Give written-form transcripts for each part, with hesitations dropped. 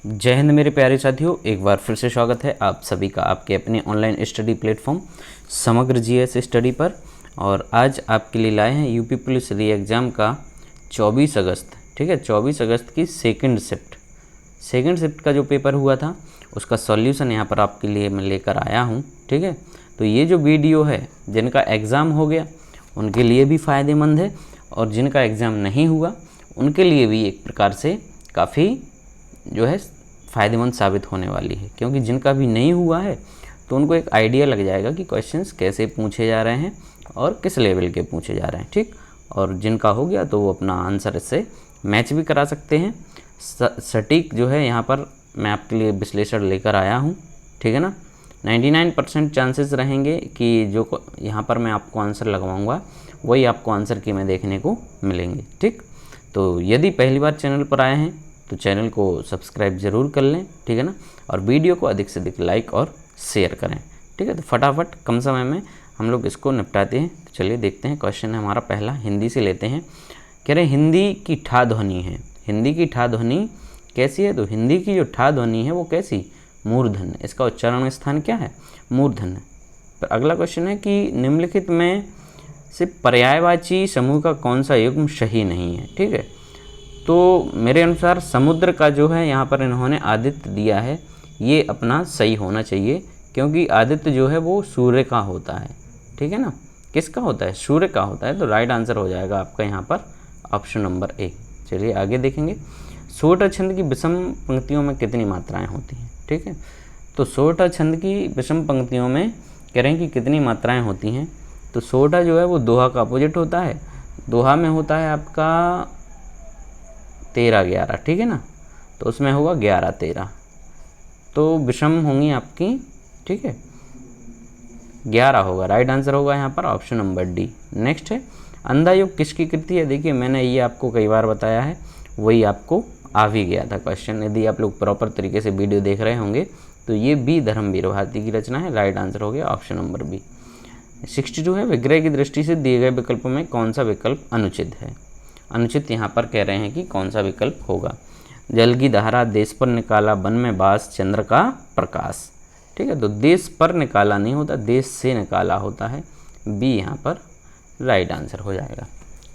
जय हिंद मेरे प्यारे साथियों, एक बार फिर से स्वागत है आप सभी का आपके अपने ऑनलाइन स्टडी प्लेटफॉर्म समग्र जीएस स्टडी पर। और आज आपके लिए लाए हैं यूपी पुलिस री एग्ज़ाम का 24 अगस्त, ठीक है, 24 अगस्त की सेकंड शिफ्ट का जो पेपर हुआ था उसका सॉल्यूशन यहाँ पर आपके लिए मैं लेकर आया हूँ। ठीक है, तो ये जो वीडियो है जिनका एग्ज़ाम हो गया उनके लिए भी फ़ायदेमंद है और जिनका एग्ज़ाम नहीं हुआ उनके लिए भी एक प्रकार से काफ़ी जो है फ़ायदेमंद साबित होने वाली है, क्योंकि जिनका भी नहीं हुआ है तो उनको एक आइडिया लग जाएगा कि क्वेश्चंस कैसे पूछे जा रहे हैं और किस लेवल के पूछे जा रहे हैं। ठीक, और जिनका हो गया तो वो अपना आंसर इससे मैच भी करा सकते हैं। सटीक जो है यहाँ पर मैं आपके लिए विश्लेषण लेकर आया हूँ। ठीक है ना, 99% चांसेस रहेंगे कि जो यहाँ पर मैं आपको आंसर लगवाऊँगा वही आपको आंसर की में देखने को मिलेंगे। ठीक, तो यदि पहली बार चैनल पर आए हैं तो चैनल को सब्सक्राइब ज़रूर कर लें। ठीक है ना, और वीडियो को अधिक से अधिक लाइक और शेयर करें। ठीक है, तो फटाफट कम समय में हम लोग इसको निपटाते हैं। तो चलिए देखते हैं। क्वेश्चन है हमारा पहला, हिंदी से लेते हैं। कह रहे हैं हिंदी की ठा ध्वनि है। हिंदी की ठा ध्वनि कैसी है? तो हिंदी की जो ठा ध्वनि है वो कैसी? मूर्धन्य। इसका उच्चारण स्थान क्या है? मूर्धन्य। पर अगला क्वेश्चन है कि निम्नलिखित में से पर्यायवाची समूह का कौन सा युग्म सही नहीं है? ठीक है, तो मेरे अनुसार समुद्र का जो है यहाँ पर इन्होंने आदित्य दिया है, ये अपना सही होना चाहिए, क्योंकि आदित्य जो है वो सूर्य का होता है। ठीक है ना, किसका होता है? सूर्य का होता है। तो राइट आंसर हो जाएगा आपका यहाँ पर ऑप्शन नंबर ए। चलिए आगे देखेंगे। सोठ छंद की विषम पंक्तियों में कितनी मात्राएं होती हैं? ठीक है, तो सोठ छंद की विषम पंक्तियों में कह रहे हैं कि कितनी मात्राएँ होती हैं। तो सोठा जो है वो दोहा का अपोजिट होता है। दोहा में होता है आपका 13-11। ठीक है ना, तो उसमें होगा 11-13, तो विषम होंगी आपकी। ठीक है, 11 होगा। राइट आंसर होगा यहाँ पर ऑप्शन नंबर डी। नेक्स्ट है, अंधा योग किसकी कृति है? देखिए मैंने ये आपको कई बार बताया है, वही आपको आ भी गया था क्वेश्चन। यदि आप लोग प्रॉपर तरीके से वीडियो देख रहे होंगे तो ये बी धर्मवीर भारती की रचना है। राइट आंसर हो गया ऑप्शन नंबर बी। 62 है, विग्रह की दृष्टि से दिए गए विकल्पों में कौन सा विकल्प अनुचित है? अनुचित यहाँ पर कह रहे हैं कि कौन सा विकल्प होगा? जल की धारा, देश पर निकाला, वन में बास, चंद्र का प्रकाश। ठीक है, तो देश पर निकाला नहीं होता, देश से निकाला होता है। बी यहाँ पर राइट आंसर हो जाएगा।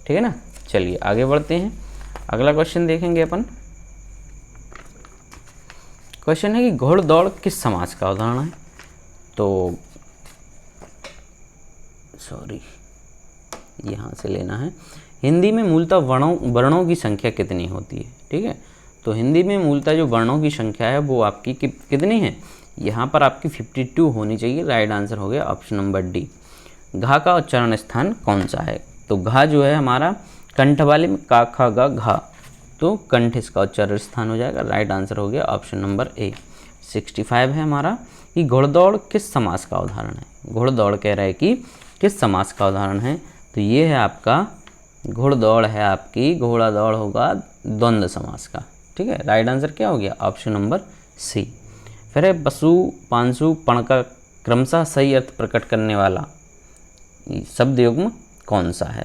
ठीक है ना, चलिए आगे बढ़ते हैं। अगला क्वेश्चन देखेंगे अपन। क्वेश्चन है कि घोड़दौड़ किस समास का उदाहरण है? तो सॉरी, यहाँ से लेना है। हिंदी में मूलतः वर्णों की संख्या कितनी होती है? ठीक है, तो हिंदी में मूलतः जो वर्णों की संख्या है वो आपकी कितनी है? यहाँ पर आपकी 52 होनी चाहिए। राइट आंसर हो गया ऑप्शन नंबर डी। घा का उच्चारण स्थान कौन सा है? तो घा जो है हमारा कंठ वाले में का खा गा घा, तो कंठ इसका उच्चारण स्थान हो जाएगा। राइट आंसर हो गया ऑप्शन नंबर ए। 65 है हमारा कि घोड़दौड़ किस समास का उदाहरण है? घोड़दौड़ कह रहा है कि किस समास का उदाहरण है? तो ये है आपका घोड़दौड़ है आपकी, घोड़ा दौड़ होगा द्वंद्व समास का। ठीक है, राइट आंसर क्या हो गया? Option number C. फिर है पशु, पांशु, पण का क्रमशः सही अर्थ प्रकट करने वाला शब्द युग्म कौन सा है?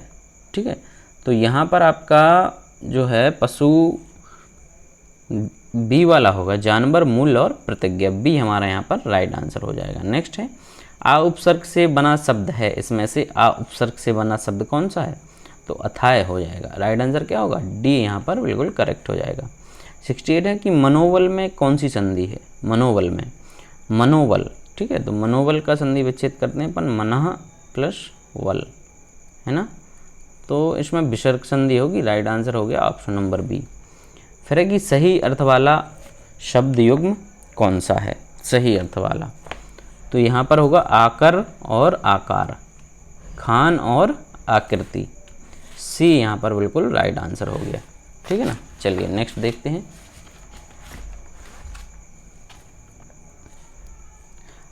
ठीक है, तो यहाँ पर आपका जो है पशु बी वाला होगा, जानवर, मूल और प्रतिज्ञा। बी हमारा यहाँ पर राइट आंसर हो जाएगा। नेक्स्ट है, आ उपसर्ग से बना शब्द है, इसमें से आ उपसर्ग से बना शब्द कौन सा है? तो अथाय हो जाएगा। राइट आंसर क्या होगा? डी यहाँ पर बिल्कुल करेक्ट हो जाएगा। 68 है कि मनोबल में कौन सी संधि है? मनोबल में, मनोबल। ठीक है, तो मनोबल का संधि विच्छेद करते हैं अपन, मनः प्लस वल, है ना, तो इसमें विसर्ग संधि होगी। राइट आंसर हो गया ऑप्शन नंबर बी। फिर है कि सही अर्थ वाला शब्द युग्म कौन सा है? सही अर्थ वाला, तो यहाँ पर होगा आकर और आकार, खान और आकृति। सी यहाँ पर बिल्कुल राइट आंसर हो गया। ठीक है ना, चलिए नेक्स्ट देखते हैं।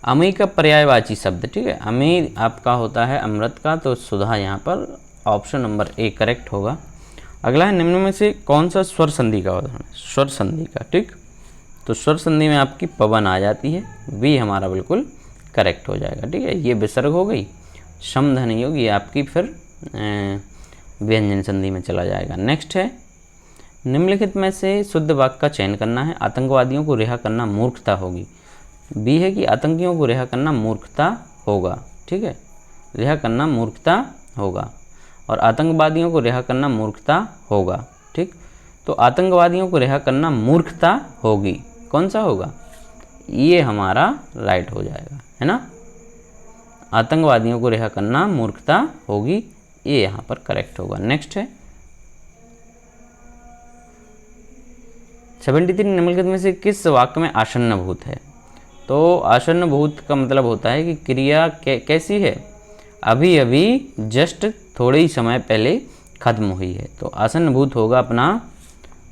अमई का पर्यायवाची शब्द। ठीक है, अमई आपका होता है अमृत का, तो सुधा यहाँ पर ऑप्शन नंबर ए करेक्ट होगा। अगला है, निम्न में से कौन सा स्वर संधि का उदाहरण है? स्वर संधि का। ठीक, तो स्वर संधि में आपकी पवन आ जाती है। वी हमारा बिल्कुल करेक्ट हो जाएगा। ठीक है, ये विसर्ग हो गई, समध नहीं होगी आपकी, फिर व्यंजन संधि में चला जाएगा। नेक्स्ट है, निम्नलिखित में से शुद्ध वाक्य का चयन करना है। आतंकवादियों को रिहा करना मूर्खता होगी। बी है कि आतंकियों को रिहा करना मूर्खता होगा। ठीक है, रिहा करना मूर्खता होगा और आतंकवादियों को रिहा करना मूर्खता होगा। ठीक, तो आतंकवादियों को रिहा करना मूर्खता होगी, कौन सा होगा? ये हमारा राइट हो जाएगा, है ना। आतंकवादियों को रिहा करना मूर्खता होगी, ये यहाँ पर करेक्ट होगा। नेक्स्ट है 73 निम्नलिखित में से किस वाक्य में आसन्न भूत है? तो आसन्न भूत का मतलब होता है कि क्रिया कैसी है? अभी अभी जस्ट थोड़े ही समय पहले खत्म हुई है। तो आसन्न भूत होगा अपना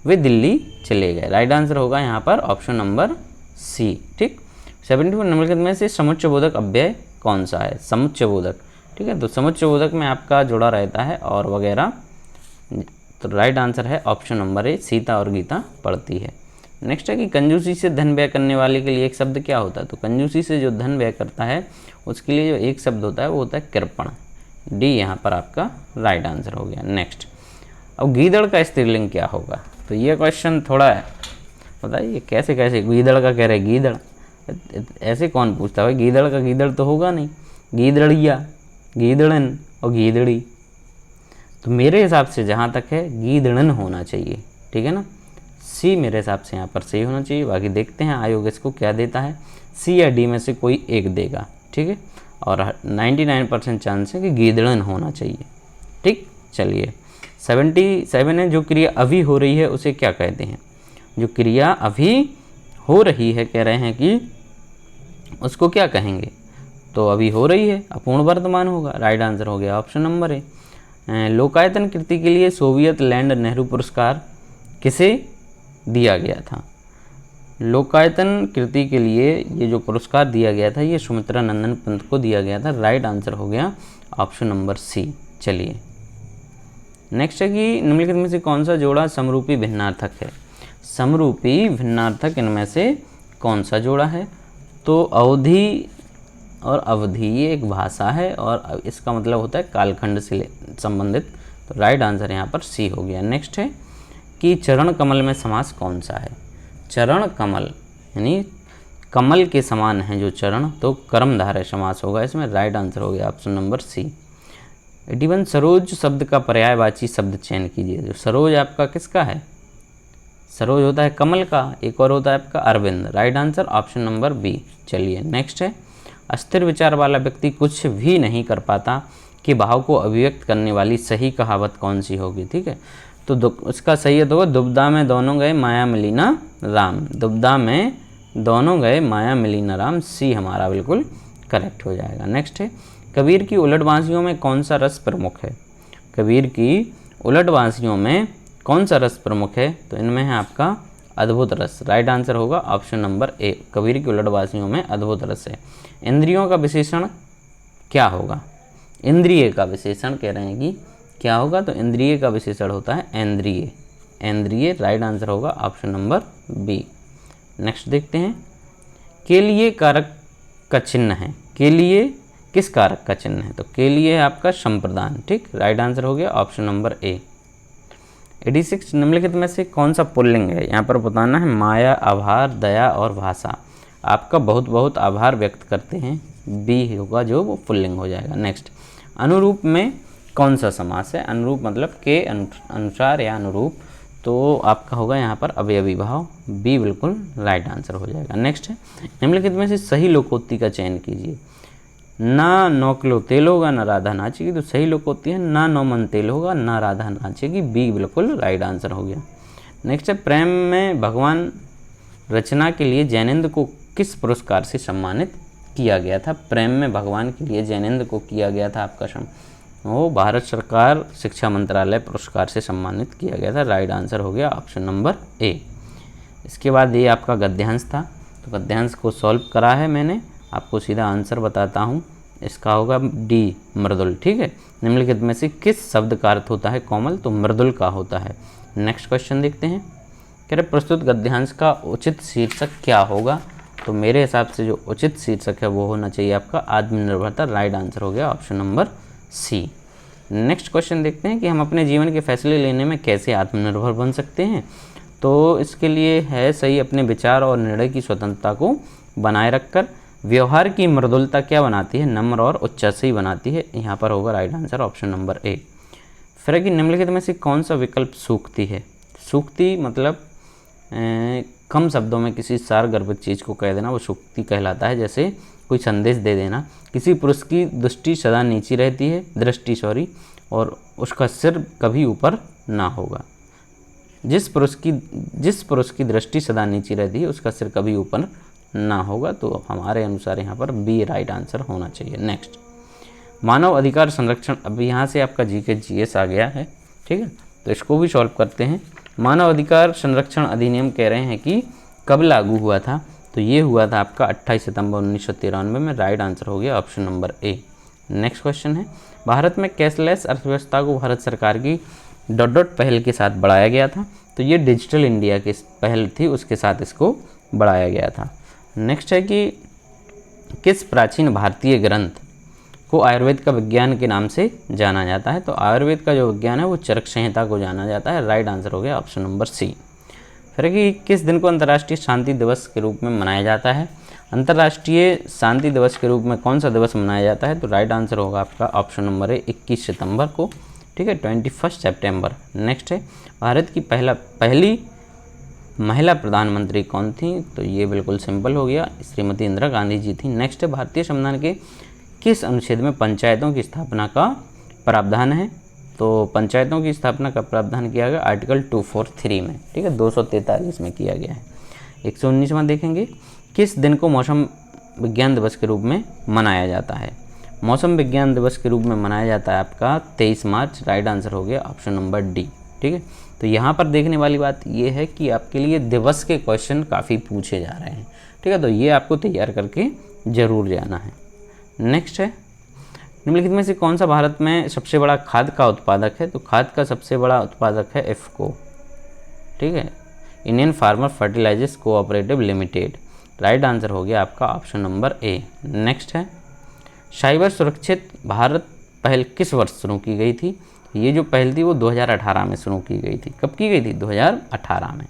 वे दिल्ली चले गए। राइट आंसर होगा यहाँ पर ऑप्शन नंबर सी। ठीक, 74 निम्नलिखित में से समुच्चयबोधक अव्यय कौन सा है? समुच्चयबोधक। ठीक है, तो समुच्चयबोधक में आपका जुड़ा रहता है और वगैरह। तो राइट आंसर है ऑप्शन नंबर ए, सीता और गीता पढ़ती है। नेक्स्ट है कि कंजूसी से धन व्यय करने वाले के लिए एक शब्द क्या होता है? तो कंजूसी से जो धन व्यय करता है उसके लिए जो एक शब्द होता है वो होता है कृपण। डी यहाँ पर आपका राइट आंसर हो गया। नेक्स्ट, अब गीदड़ का स्त्रीलिंग क्या होगा? तो ये क्वेश्चन थोड़ा है, बताइए कैसे कैसे गीदड़ का कह रहे गीदड़, ऐसे कौन पूछता है भाई? गीदड़ का गीदड़ तो होगा नहीं, गीदड़िया, गीदड़न और गीदड़ी। तो मेरे हिसाब से जहाँ तक है गीदड़न होना चाहिए। ठीक है ना, सी मेरे हिसाब से यहाँ पर सही होना चाहिए। बाकी देखते हैं आयोग इसको क्या देता है, सी या डी में से कोई एक देगा। ठीक है, और 99% चांस है कि गीदड़न होना चाहिए। ठीक, चलिए 77 है, जो क्रिया अभी हो रही है उसे क्या कहते हैं? जो क्रिया अभी हो रही है कह रहे हैं कि उसको क्या कहेंगे? तो अभी हो रही है, अपूर्ण वर्तमान होगा। राइट आंसर हो गया ऑप्शन नंबर ए। लोकायतन कृति के लिए सोवियत लैंड नेहरू पुरस्कार किसे दिया गया था? लोकायतन कृति के लिए ये जो पुरस्कार दिया गया था ये सुमित्रा नंदन पंत को दिया गया था। राइट आंसर हो गया ऑप्शन नंबर सी। चलिए नेक्स्ट है कि निम्नलिखित में से कौन सा जोड़ा समरूपी भिन्नार्थक है? समरूपी भिन्नार्थक इनमें से कौन सा जोड़ा है? तो अवधि और अवधि ये एक भाषा है और इसका मतलब होता है कालखंड से संबंधित। तो राइट आंसर यहाँ पर सी हो गया। नेक्स्ट है कि चरण कमल में समास कौन सा है? चरण कमल यानी कमल के समान है जो चरण, तो कर्मधारय समास होगा इसमें। राइट आंसर हो गया ऑप्शन नंबर सी। 81 सरोज शब्द का पर्यायवाची शब्द चयन कीजिए। जो सरोज आपका किसका है? सरोज होता है कमल का, एक और होता है आपका Arvind. Right answer option number B. चलिए नेक्स्ट है अस्थिर विचार वाला व्यक्ति कुछ भी नहीं कर पाता कि भाव को अभिव्यक्त करने वाली सही कहावत कौन सी होगी? ठीक है, तो उसका सही है तो दुबदा में दोनों गए माया मिली ना राम। दुबदा में दोनों गए माया मिली ना राम, सी हमारा बिल्कुल करेक्ट हो जाएगा। नेक्स्ट है कबीर की उलटबांसियों में कौन सा रस प्रमुख है? कबीर की उलटबांसियों में कौन सा रस प्रमुख है? तो इनमें है आपका अद्भुत रस। राइट आंसर होगा ऑप्शन नंबर ए। कबीर की उलटबांसियों में अद्भुत रस है। इंद्रियों का विशेषण क्या होगा? इंद्रिय का विशेषण कह रहे हैं कि क्या होगा? तो इंद्रिय का विशेषण होता है इंद्रिय। इंद्रिय राइट आंसर होगा ऑप्शन नंबर बी। नेक्स्ट देखते हैं के लिए कारक का चिन्ह है। के लिए किस कारक का चिन्ह है? तो के लिए है आपका संप्रदान। ठीक, राइट आंसर हो गया ऑप्शन नंबर ए। 86 निम्नलिखित में से कौन सा पुल्लिंग है? यहाँ पर बताना है माया, आभार, दया और भाषा। आपका बहुत बहुत आभार व्यक्त करते हैं, बी होगा जो वो पुल्लिंग हो जाएगा। नेक्स्ट अनुरूप में कौन सा समास है? अनुरूप मतलब के अनुसार या अनुरूप, तो आपका होगा यहाँ पर अवयवी भाव, बी बिल्कुल राइट आंसर हो जाएगा। नेक्स्ट है निम्नलिखित में से सही लोकोक्ति का चयन कीजिए। ना 9 किलो तेल होगा ना राधा नाचेगी, तो सही लोकोक्ति है ना 9 मन तेल होगा ना राधा नाचेगी, बी बिल्कुल राइट आंसर हो गया। नेक्स्ट है प्रेम में भगवान रचना के लिए जैनेंद्र को किस पुरस्कार से सम्मानित किया गया था? प्रेम में भगवान के लिए जैनेंद्र को किया गया था आपका वो भारत सरकार शिक्षा मंत्रालय पुरस्कार से सम्मानित किया गया था। राइट आंसर हो गया ऑप्शन नंबर ए। इसके बाद ये आपका गद्यांश था, तो गद्यांश को सॉल्व करा है मैंने, आपको सीधा आंसर बताता हूँ। इसका होगा डी मृदुल। ठीक है, निम्नलिखित में से किस शब्द का अर्थ होता है कोमल? तो मृदुल का होता है। नेक्स्ट क्वेश्चन देखते हैं, कह रहे प्रस्तुत गद्यांश का उचित शीर्षक क्या होगा? तो मेरे हिसाब से जो उचित शीर्षक है वो होना चाहिए आपका आत्मनिर्भरता। राइट आंसर हो गया option number C. Next question देखते हैं कि हम अपने जीवन के फैसले लेने में कैसे आत्मनिर्भर बन सकते हैं। तो इसके लिए है सही अपने विचार और निर्णय की स्वतंत्रता को बनाए रखकर। व्यवहार की मृदुलता क्या बनाती है, नम्र और उच्चासई बनाती है। यहाँ पर होगा राइट आंसर ऑप्शन नंबर ए। फिर कि निम्नलिखित में से कौन सा विकल्प सूक्ति है। सूक्ति मतलब कम शब्दों में किसी सारगर्भित चीज़ को कह देना, वो सूक्ति कहलाता है। जैसे कोई संदेश दे देना, किसी पुरुष की दृष्टि सदा नीची रहती है, और उसका सिर कभी ऊपर ना होगा। जिस पुरुष की दृष्टि सदा नीची रहती है, उसका सिर कभी ऊपर ना होगा। तो हमारे अनुसार यहाँ पर बी राइट आंसर होना चाहिए। नेक्स्ट, मानव अधिकार संरक्षण। अब यहाँ से आपका जीके जीएस आ गया है, ठीक है, तो इसको भी सॉल्व करते हैं। मानव अधिकार संरक्षण अधिनियम कह रहे हैं कि कब लागू हुआ था, तो ये हुआ था आपका 28 सितंबर 1993 में। राइट आंसर हो गया option number A. Next question है, भारत में कैशलेस अर्थव्यवस्था को भारत सरकार की ... पहल के साथ बढ़ाया गया था। तो ये डिजिटल इंडिया की पहल थी, उसके साथ इसको बढ़ाया गया था। नेक्स्ट है कि किस प्राचीन भारतीय ग्रंथ को आयुर्वेद का विज्ञान के नाम से जाना जाता है। तो आयुर्वेद का जो विज्ञान है वो चरक संहिता को जाना जाता है। राइट आंसर हो गया ऑप्शन नंबर सी। फिर कि किस दिन को अंतर्राष्ट्रीय शांति दिवस के रूप में मनाया जाता है। अंतर्राष्ट्रीय शांति दिवस के रूप में कौन सा दिवस मनाया जाता है। तो राइट आंसर होगा आपका ऑप्शन नंबर ए 21 सितंबर को, ठीक है, 21 सितंबर। नेक्स्ट है, भारत की पहली महिला प्रधानमंत्री कौन थी। तो ये बिल्कुल सिंपल हो गया, श्रीमती इंदिरा गांधी जी थी। नेक्स्ट है, भारतीय संविधान के किस अनुच्छेद में पंचायतों की स्थापना का प्रावधान है। तो पंचायतों की स्थापना का प्रावधान किया गया आर्टिकल 243 में, ठीक है, 243 में किया गया है। 119वां देखेंगे, किस दिन को मौसम विज्ञान दिवस के रूप में मनाया जाता है। मौसम विज्ञान दिवस के रूप में मनाया जाता है आपका 23 मार्च। राइट आंसर हो गया ऑप्शन नंबर डी, ठीक है। तो यहाँ पर देखने वाली बात ये है कि आपके लिए दिवस के क्वेश्चन काफ़ी पूछे जा रहे हैं, ठीक है, तो ये आपको तैयार करके ज़रूर जाना है। नेक्स्ट है, निम्नलिखित में से कौन सा भारत में सबसे बड़ा खाद का उत्पादक है। तो खाद का सबसे बड़ा उत्पादक है इफ़को, ठीक है, Indian Farmer Fertilisers Cooperative Limited. Right answer हो गया आपका ऑप्शन नंबर ए। नेक्स्ट है, साइबर सुरक्षित भारत पहल किस वर्ष शुरू की गई थी। ये जो पहल थी वो 2018 में शुरू की गई थी। कब की गई थी, 2018 में।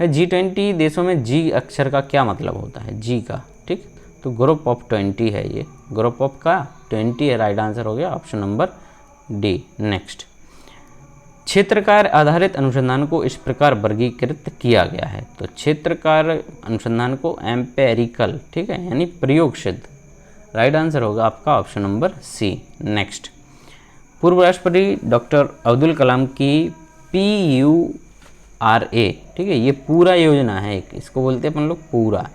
G20 देशों में जी अक्षर का क्या मतलब होता है, जी का, ठीक, तो ग्रुप ऑफ 20 है, ये ग्रुप ऑफ का 20 है। राइट आंसर हो गया ऑप्शन नंबर डी। नेक्स्ट, क्षेत्रकार आधारित अनुसंधान को इस प्रकार वर्गीकृत किया गया है। तो क्षेत्रकार अनुसंधान को एम्पेरिकल, ठीक है, यानी प्रयोग सिद्ध। राइट आंसर होगा आपका ऑप्शन नंबर सी। नेक्स्ट, पूर्व राष्ट्रपति डॉक्टर अब्दुल कलाम की PURA, ठीक है, ये पूरा योजना है, इसको बोलते हैं अपन लोग पूरा,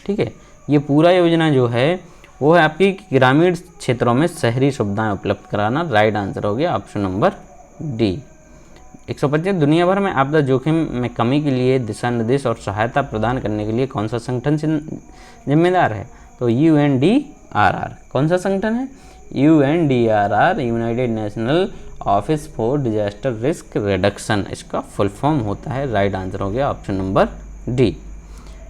ठीक है। ये पूरा योजना जो है वो है आपकी ग्रामीण क्षेत्रों में शहरी सुविधाएं उपलब्ध कराना। राइट आंसर हो गया ऑप्शन नंबर डी। 125, दुनिया भर में आपदा जोखिम में कमी के लिए दिशा निर्देश और सहायता प्रदान करने के लिए कौन सा संगठन जिम्मेदार है। तो UNDRR। कौन सा संगठन है, UNDRR, United national office for disaster risk reduction, इसका फुल फॉर्म होता है। राइट आंसर हो गया option number D.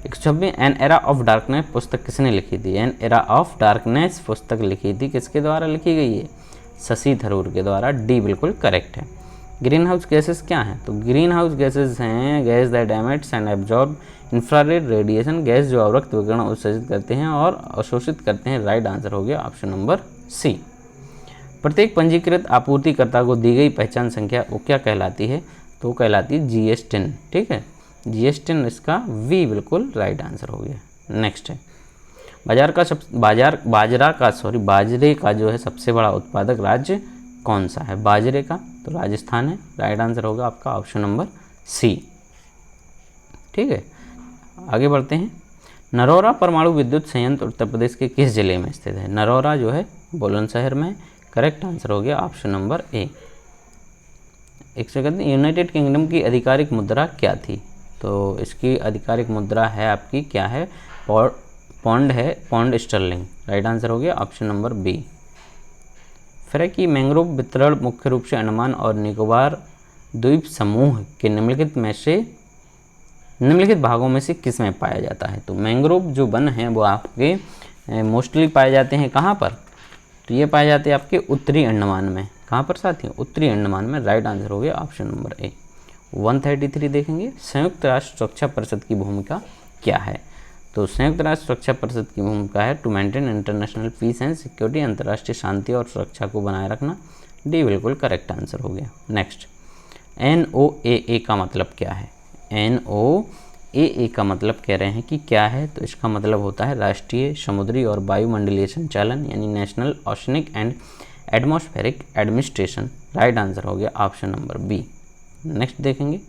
126, an era of darkness पुस्तक किसने लिखी थी। एन एरा ऑफ डार्कनेस पुस्तक लिखी थी, किसके द्वारा लिखी गई है, शशि थरूर के द्वारा। डी बिल्कुल करेक्ट है। ग्रीन हाउस गैसेस क्या हैं। तो ग्रीन हाउस गैसेस हैं gas that emits and absorb infrared radiation, gas जो अवरक्त विकिरण उत्सर्जित करते हैं और अवशोषित करते हैं। राइट आंसर हो गया ऑप्शन नंबर सी। प्रत्येक पंजीकृत आपूर्तिकर्ता को दी गई पहचान संख्या वो क्या कहलाती है। तो कहलाती है GS10, ठीक है, GS10 इसका वी बिल्कुल राइट आंसर हो गया। नेक्स्ट है, बाजरे का जो है सबसे बड़ा उत्पादक राज्य कौन सा है। बाजरे का तो राजस्थान है। राइट आंसर होगा आपका ऑप्शन नंबर सी, ठीक है। आगे बढ़ते हैं, नरौरा परमाणु विद्युत संयंत्र उत्तर प्रदेश के किस जिले में स्थित है। नरौरा जो है बुलंदशहर में। करेक्ट आंसर हो गया ऑप्शन नंबर ए। 131, यूनाइटेड किंगडम की आधिकारिक मुद्रा क्या थी। तो इसकी आधिकारिक मुद्रा है आपकी क्या है, पौंड है, पौंड स्टर्लिंग। राइट आंसर हो गया ऑप्शन नंबर बी। फिर है कि मैंग्रोव वितरण मुख्य रूप से अंडमान और निकोबार द्वीप समूह के निम्नलिखित भागों में से किस में पाया जाता है। तो मैंग्रोव जो वन हैं वो आपके मोस्टली पाए जाते हैं कहाँ पर। तो ये पाए जाते हैं आपके उत्तरी अंडमान में। कहाँ पर साथियों? उत्तरी अंडमान में। राइट आंसर हो गया ऑप्शन नंबर ए। 133 देखेंगे, संयुक्त राष्ट्र सुरक्षा परिषद की भूमिका क्या है? तो संयुक्त राष्ट्र सुरक्षा परिषद की भूमिका है to maintain international peace and security, अंतर्राष्ट्रीय शांति और सुरक्षा को बनाए रखना। डी बिल्कुल करेक्ट आंसर हो गया। नेक्स्ट, NOAA का मतलब क्या है? NOAA का मतलब कह रहे हैं कि क्या है, तो इसका मतलब होता है राष्ट्रीय समुद्री और वायुमंडलीय संचालन, यानी national oceanic and atmospheric administration. Right answer हो गया ऑप्शन नंबर बी। नेक्स्ट देखेंगे,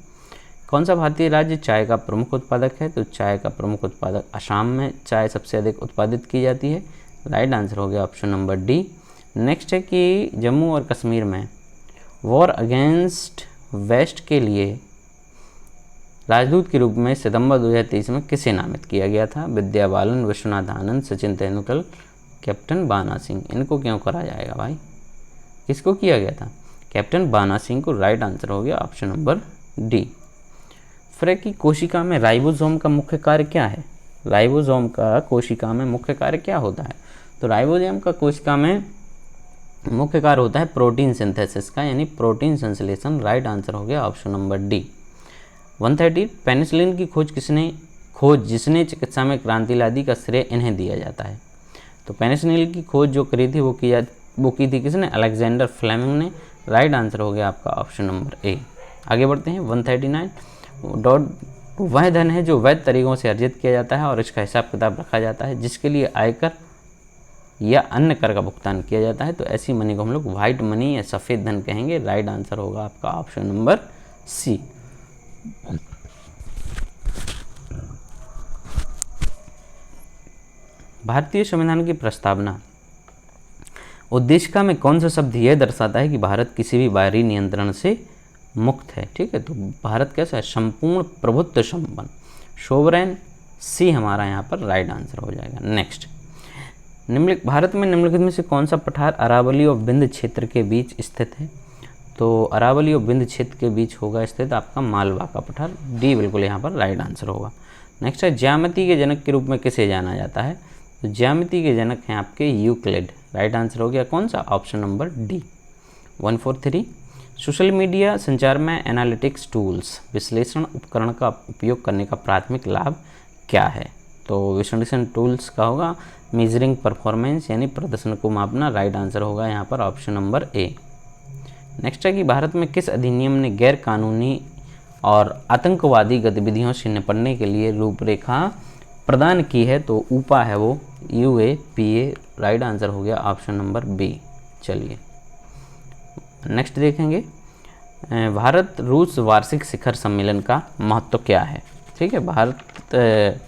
कौन सा भारतीय राज्य चाय का प्रमुख उत्पादक है? तो चाय का प्रमुख उत्पादक असम में चाय सबसे अधिक उत्पादित की जाती है। राइट आंसर हो गया ऑप्शन नंबर डी। नेक्स्ट है कि जम्मू और कश्मीर में वॉर अगेंस्ट वेस्ट के लिए राजदूत के रूप में सितंबर 2023 में किसे नामित किया गया था? विद्या बालन, विश्वनाथ आनंद, सचिन तेंदुलकर, कैप्टन बाना सिंह। इनको क्यों करा जाएगा भाई? किसको किया गया था? कैप्टन बाना सिंह को। राइट आंसर हो गया ऑप्शन नंबर डी। फिर की कोशिका में राइबोसोम का मुख्य कार्य क्या है? राइबोसोम का कोशिका में मुख्य कार्य क्या होता है? तो राइबोसोम का कोशिका में मुख्य कार्य होता है प्रोटीन सिंथेसिस का, यानी प्रोटीन संश्लेषण। राइट आंसर हो गया ऑप्शन नंबर डी। 130, पेनिसिलिन की खोज जिसने चिकित्सा में क्रांति ला दी का श्रेय इन्हें दिया जाता है? तो पेनिसिलिन की खोज जो करी थी वो की थी किसने? अलेक्जेंडर फ्लेमिंग ने। राइट आंसर हो गया आपका ऑप्शन नंबर ए। आगे बढ़ते हैं। 139, वह धन है जो वैध तरीकों से अर्जित किया जाता है और इसका हिसाब किताब रखा जाता है, जिसके लिए आयकर या अन्य कर का भुगतान किया जाता है। तो ऐसी मनी को हम लोग व्हाइट मनी या सफ़ेद धन कहेंगे। राइट आंसर होगा आपका ऑप्शन नंबर सी। भारतीय संविधान की प्रस्तावना उद्देशिका में कौन सा शब्द यह दर्शाता है कि भारत किसी भी बाहरी नियंत्रण से मुक्त है? ठीक है, तो भारत कैसा है? संपूर्ण प्रभुत्व संपन्न, सोवरेन। सी हमारा यहाँ पर राइट आंसर हो जाएगा। नेक्स्ट, भारत में निम्नलिखित में से कौन सा पठार अरावली और विंध्य क्षेत्र के बीच स्थित है? तो अरावली और विंध्य क्षेत्र के बीच होगा स्थित आपका मालवा का पठार। डी बिल्कुल यहाँ पर राइट आंसर होगा। नेक्स्ट है, ज्यामिति के जनक के रूप में किसे जाना जाता है? तो ज्यामिति के जनक हैं आपके यूक्लिड। राइट आंसर हो गया कौन सा? Option number D. 143, social media संचार में एनालिटिक्स टूल्स विश्लेषण उपकरण का उपयोग करने का प्राथमिक लाभ क्या है? तो विश्लेषण टूल्स का होगा मेजरिंग परफॉर्मेंस, यानी प्रदर्शन को मापना। राइट आंसर होगा यहाँ पर ऑप्शन नंबर ए। नेक्स्ट है कि भारत में किस अधिनियम ने गैर कानूनी और आतंकवादी गतिविधियों से निपटने के लिए रूपरेखा प्रदान की है? तो ऊपा है वो, UAPA। राइट आंसर हो गया ऑप्शन नंबर बी। चलिए नेक्स्ट देखेंगे, भारत रूस वार्षिक शिखर सम्मेलन का महत्व क्या है? ठीक है, भारत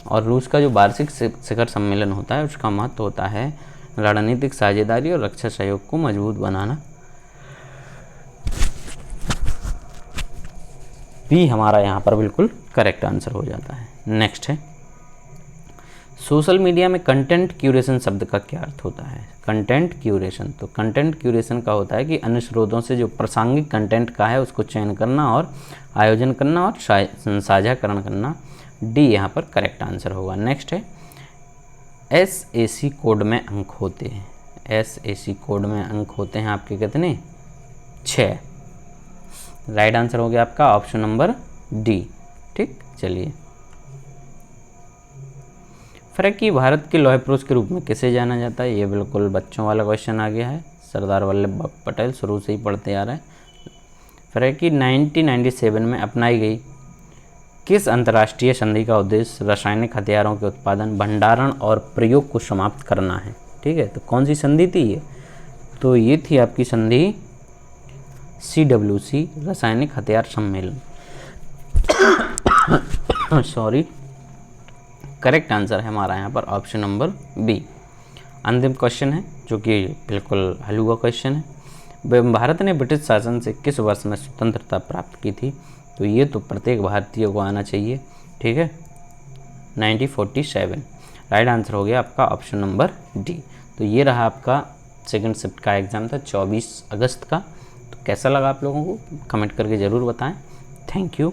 और रूस का जो वार्षिक शिखर सम्मेलन होता है उसका महत्व होता है रणनीतिक साझेदारी और रक्षा सहयोग को मजबूत बनाना। बी हमारा यहाँ पर बिल्कुल करेक्ट आंसर हो जाता है। नेक्स्ट है, सोशल मीडिया में कंटेंट क्यूरेशन शब्द का क्या अर्थ होता है? कंटेंट क्यूरेशन, तो कंटेंट क्यूरेशन का होता है कि अन्य स्रोतों से जो प्रासंगिक कंटेंट का है उसको चयन करना और आयोजन करना और साझाकरण करना। डी यहाँ पर करेक्ट आंसर होगा। नेक्स्ट है, SAC कोड में अंक होते हैं। SAC कोड में अंक होते हैं आपके कितने? 6। राइट आंसर हो गया आपका ऑप्शन नंबर डी। ठीक, चलिए फर्क की भारत के लौह पुरुष के रूप में किसे जाना जाता है? ये बिल्कुल बच्चों वाला क्वेश्चन आ गया है। सरदार वल्लभ भाई पटेल शुरू से ही पढ़ते आ रहे हैं। फर्क की 1997 में अपनाई गई किस अंतर्राष्ट्रीय संधि का उद्देश्य रासायनिक हथियारों के उत्पादन, भंडारण और प्रयोग को समाप्त करना है? ठीक है, तो कौन सी संधि थी ये? तो ये थी आपकी संधि CWC, रासायनिक हथियार सम्मेलन। सॉरी, करेक्ट आंसर है हमारा यहाँ पर ऑप्शन नंबर बी। अंतिम क्वेश्चन है जो कि बिल्कुल हलवा क्वेश्चन है। भारत ने ब्रिटिश शासन से किस वर्ष में स्वतंत्रता प्राप्त की थी? तो ये तो प्रत्येक भारतीय को आना चाहिए। ठीक है, 1947। राइट आंसर हो गया आपका ऑप्शन नंबर डी। तो ये रहा आपका सेकंड शिफ्ट का एग्ज़ाम था 24 अगस्त का। तो कैसा लगा आप लोगों को कमेंट करके ज़रूर बताएं। Thank you.